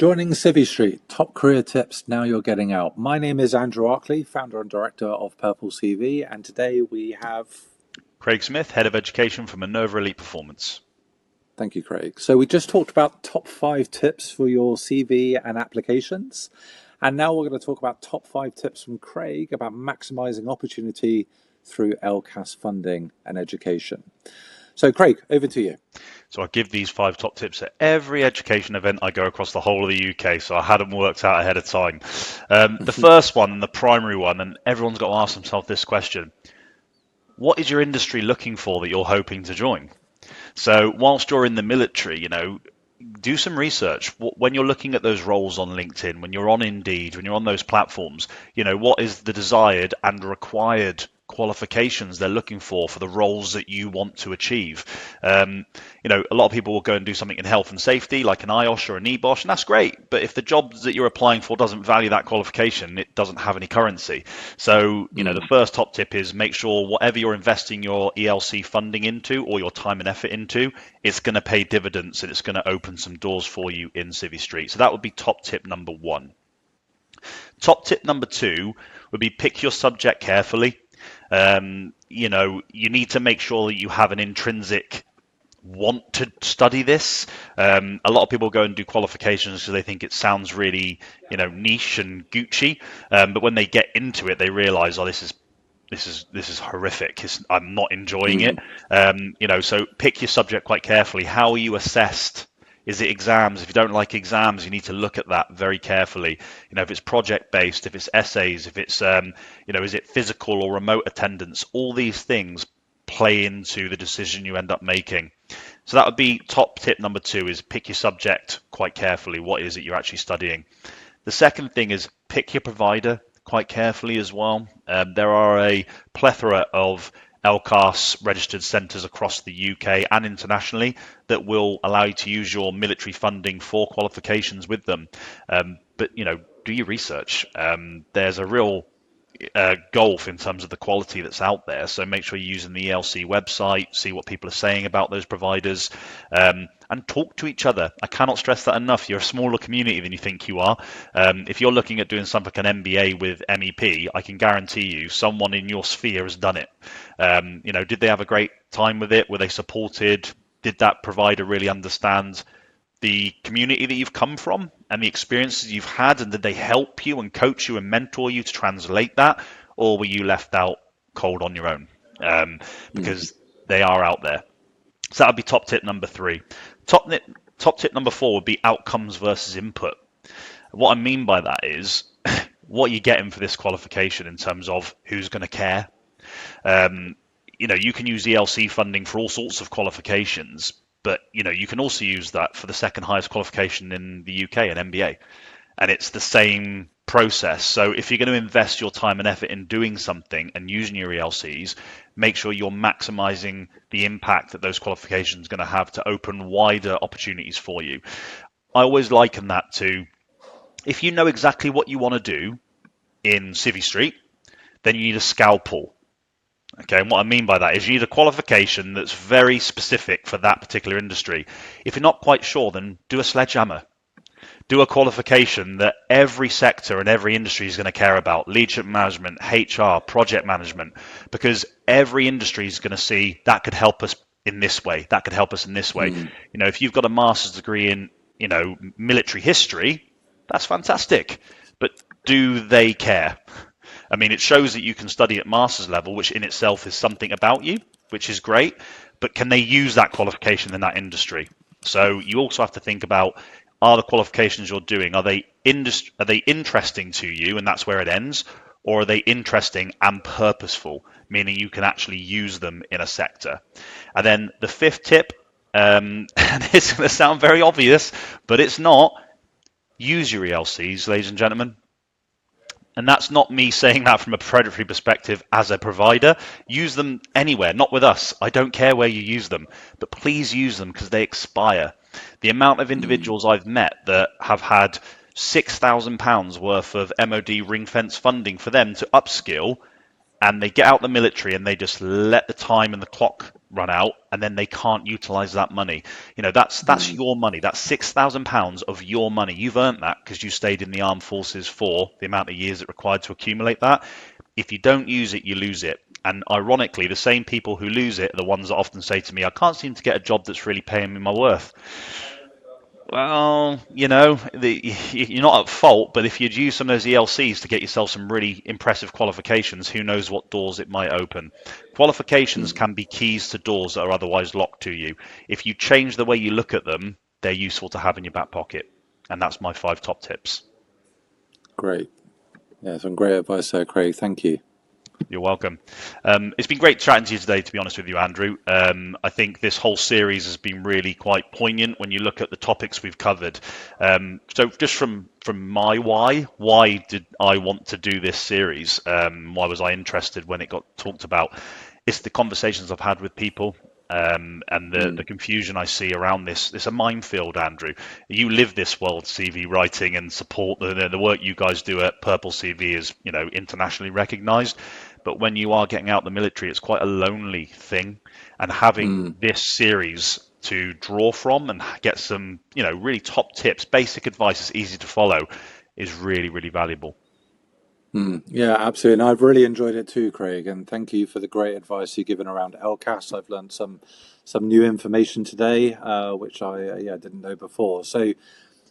Joining Civvy Street, top career tips now you're getting out. My name is Andrew Arkley, founder and director of PurpleCV, and today we have Craig Smith, Head of Education for Minerva Elite Performance. Thank you, Craig. So we just talked about top 5 tips for your CV and applications, and now we're going to talk about top 5 tips from Craig about maximizing opportunity through ELCAS funding and education. So Craig, over to you. So I give these 5 top tips at every education event I go across the whole of the UK, so I had them worked out ahead of time. The first one, the primary one, and everyone's got to ask themselves this question: what is your industry looking for that you're hoping to join? So whilst you're in the military, do some research. When you're looking at those roles on LinkedIn, when you're on Indeed, when you're on those platforms, what is the desired and required qualifications they're looking for the roles that you want to achieve. A lot of people will go and do something in health and safety, like an IOSH or an EBOSH, and that's great. But if the job that you're applying for doesn't value that qualification, it doesn't have any currency. So, the first top tip is make sure whatever you're investing your ELC funding into or your time and effort into, it's going to pay dividends and it's going to open some doors for you in Civvy Street. So that would be top tip number 1. Top tip number 2 would be pick your subject carefully. You need to make sure that you have an intrinsic want to study this. A lot of people go and do qualifications because they think it sounds really, niche and Gucci. But when they get into it, they realize, this is horrific. I'm not enjoying it. So pick your subject quite carefully. How are you assessed? Is it exams? If you don't like exams, you need to look at that very carefully. If it's project-based, if it's essays, if it's, is it physical or remote attendance? All these things play into the decision you end up making. So that would be top tip number 2, is pick your subject quite carefully. What is it you're actually studying? The second thing is pick your provider quite carefully as well. There are a plethora of ELCAS registered centres across the UK and internationally that will allow you to use your military funding for qualifications with them. But do your research. There's a real gulf in terms of the quality that's out there. So make sure you're using the ELC website, see what people are saying about those providers, and talk to each other. I cannot stress that enough. You're a smaller community than you think you are. If you're looking at doing something like an MBA with MEP, I can guarantee you someone in your sphere has done it. Did they have a great time with it? Were they supported? Did that provider really understand the community that you've come from and the experiences you've had, and did they help you and coach you and mentor you to translate that, or were you left out cold on your own? Because they are out there. So that would be top tip number 3. Top tip number 4 would be outcomes versus input. What I mean by that is what you're getting for this qualification in terms of who's going to care. You can use ELC funding for all sorts of qualifications, but you can also use that for the second highest qualification in the UK, an MBA, and it's the same process. So if you're going to invest your time and effort in doing something and using your ELCs, make sure you're maximizing the impact that those qualifications are going to have to open wider opportunities for you. I always liken that to, if you know exactly what you want to do in Civvy Street, then you need a scalpel. Okay, and what I mean by that is you need a qualification that's very specific for that particular industry. If you're not quite sure, then do a sledgehammer. Do a qualification that every sector and every industry is going to care about: leadership management, HR, project management, because every industry is going to see that could help us in this way, that could help us in this way. If you've got a master's degree in, military history, that's fantastic, but do they care? I mean, it shows that you can study at master's level, which in itself is something about you, which is great, but can they use that qualification in that industry? So you also have to think about, are the qualifications you're doing, are they interesting to you, and that's where it ends, or are they interesting and purposeful, meaning you can actually use them in a sector? And then the 5th tip, and it's going to sound very obvious, but it's not: use your ELCs, ladies and gentlemen. And that's not me saying that from a predatory perspective as a provider. Use them anywhere, not with us. I don't care where you use them, but please use them because they expire. The amount of individuals I've met that have had £6,000 worth of MOD ring fence funding for them to upskill, and they get out the military and they just let the time and the clock run out, and then they can't utilize that money. That's your money. That's £6,000 of your money. You've earned that because you stayed in the armed forces for the amount of years it required to accumulate that. If you don't use it, you lose it. And ironically, the same people who lose it are the ones that often say to me, I can't seem to get a job that's really paying me my worth. Well, you're not at fault, but if you'd use some of those ELCs to get yourself some really impressive qualifications, who knows what doors it might open. Qualifications can be keys to doors that are otherwise locked to you. If you change the way you look at them, they're useful to have in your back pocket. And that's my 5 top tips. Great. Yeah, some great advice there, Craig. Thank you. You're welcome. It's been great chatting to you today, to be honest with you, Andrew. I think this whole series has been really quite poignant when you look at the topics we've covered. So just from my why did I want to do this series? Why was I interested when it got talked about? It's the conversations I've had with people. And the confusion I see around this. It's a minefield, Andrew. You live this world, CV writing, and support the work you guys do at PurpleCV is internationally recognised. But when you are getting out the military, it's quite a lonely thing. And having this series to draw from and get some really top tips, basic advice that's easy to follow, is really, really valuable. Yeah, absolutely. And I've really enjoyed it too, Craig. And thank you for the great advice you've given around ELCAS. I've learned some new information today, which I didn't know before. So,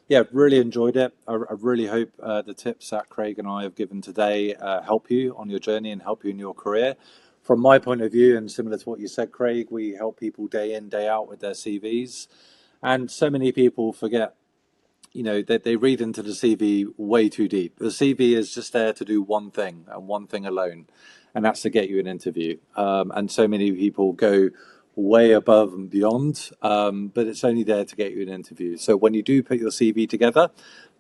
yeah, really enjoyed it. I really hope the tips that Craig and I have given today help you on your journey and help you in your career. From my point of view, and similar to what you said, Craig, we help people day in, day out with their CVs. And so many people forget they read into the CV way too deep. The CV is just there to do one thing and one thing alone, and that's to get you an interview. And so many people go way above and beyond, but it's only there to get you an interview. So when you do put your CV together,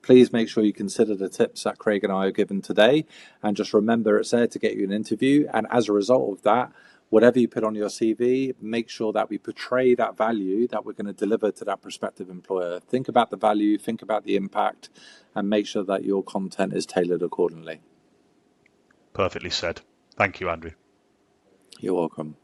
please make sure you consider the tips that Craig and I have given today, and just remember it's there to get you an interview. And as a result of that, whatever you put on your CV, make sure that we portray that value that we're going to deliver to that prospective employer. Think about the value, think about the impact, and make sure that your content is tailored accordingly. Perfectly said. Thank you, Andrew. You're welcome.